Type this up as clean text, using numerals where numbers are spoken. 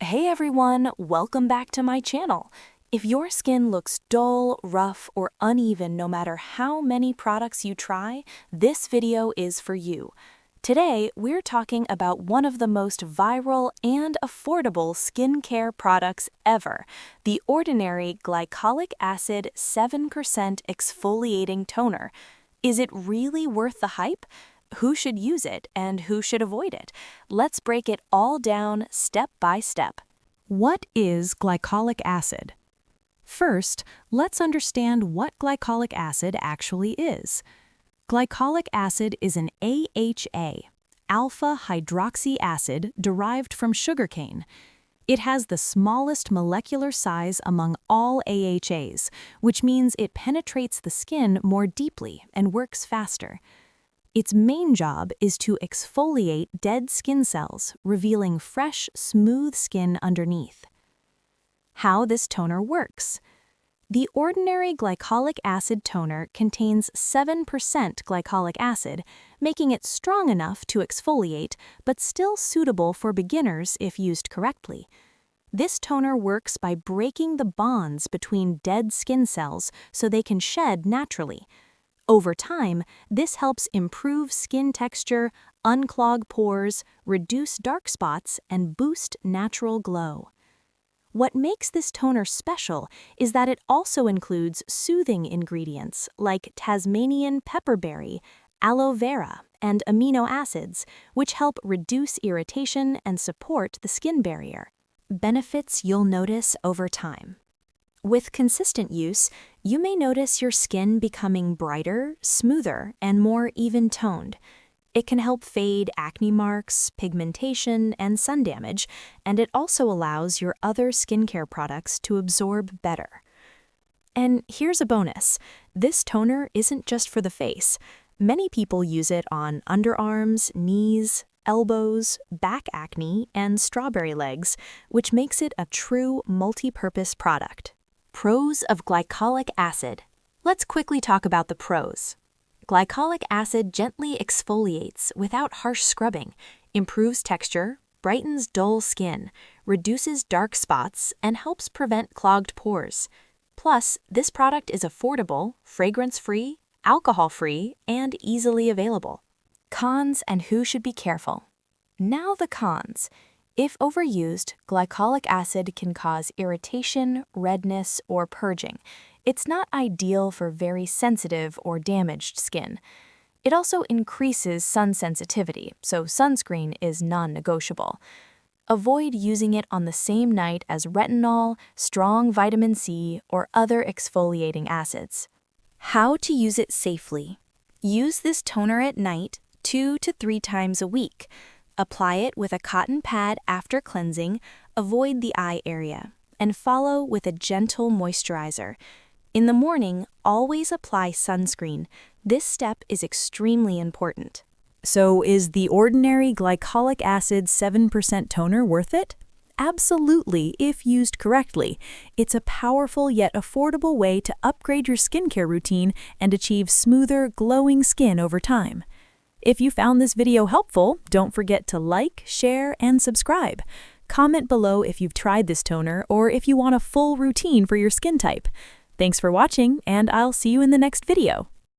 Hey everyone, welcome back to my channel. If your skin looks dull, rough, or uneven no matter how many products you try, this video is for you. Today, we're talking about one of the most viral and affordable skincare products ever, the Ordinary Glycolic Acid 7% Exfoliating Toner. Is it really worth the hype? Who should use it and who should avoid it? Let's break it all down step by step. What is glycolic acid? First, let's understand what glycolic acid actually is. Glycolic acid is an AHA, alpha hydroxy acid derived from sugarcane. It has the smallest molecular size among all AHAs, which means it penetrates the skin more deeply and works faster. Its main job is to exfoliate dead skin cells, revealing fresh, smooth skin underneath. How this toner works. The Ordinary Glycolic Acid toner contains 7% glycolic acid, making it strong enough to exfoliate, but still suitable for beginners if used correctly. This toner works by breaking the bonds between dead skin cells so they can shed naturally. Over time, this helps improve skin texture, unclog pores, reduce dark spots, and boost natural glow. What makes this toner special is that it also includes soothing ingredients like Tasmanian pepperberry, aloe vera, and amino acids, which help reduce irritation and support the skin barrier. Benefits you'll notice over time. With consistent use, you may notice your skin becoming brighter, smoother, and more even-toned. It can help fade acne marks, pigmentation, and sun damage, and it also allows your other skincare products to absorb better. And here's a bonus. This toner isn't just for the face. Many people use it on underarms, knees, elbows, back acne, and strawberry legs, which makes it a true multi-purpose product. Pros of glycolic acid. Let's quickly talk about the pros. Glycolic acid gently exfoliates without harsh scrubbing, improves texture, brightens dull skin, reduces dark spots, and helps prevent clogged pores. Plus, this product is affordable, fragrance-free, alcohol-free, and easily available. Cons and who should be careful. Now the cons. If overused, glycolic acid can cause irritation, redness, or purging. It's not ideal for very sensitive or damaged skin. It also increases sun sensitivity, so sunscreen is non-negotiable. Avoid using it on the same night as retinol, strong vitamin C, or other exfoliating acids. How to use it safely. Use this toner at night 2 to 3 times a week. Apply it with a cotton pad after cleansing, avoid the eye area, and follow with a gentle moisturizer. In the morning, always apply sunscreen. This step is extremely important. So is the Ordinary Glycolic Acid 7% toner worth it? Absolutely, if used correctly. It's a powerful yet affordable way to upgrade your skincare routine and achieve smoother, glowing skin over time. If you found this video helpful, don't forget to like, share, and subscribe. Comment below if you've tried this toner or if you want a full routine for your skin type. Thanks for watching, and I'll see you in the next video.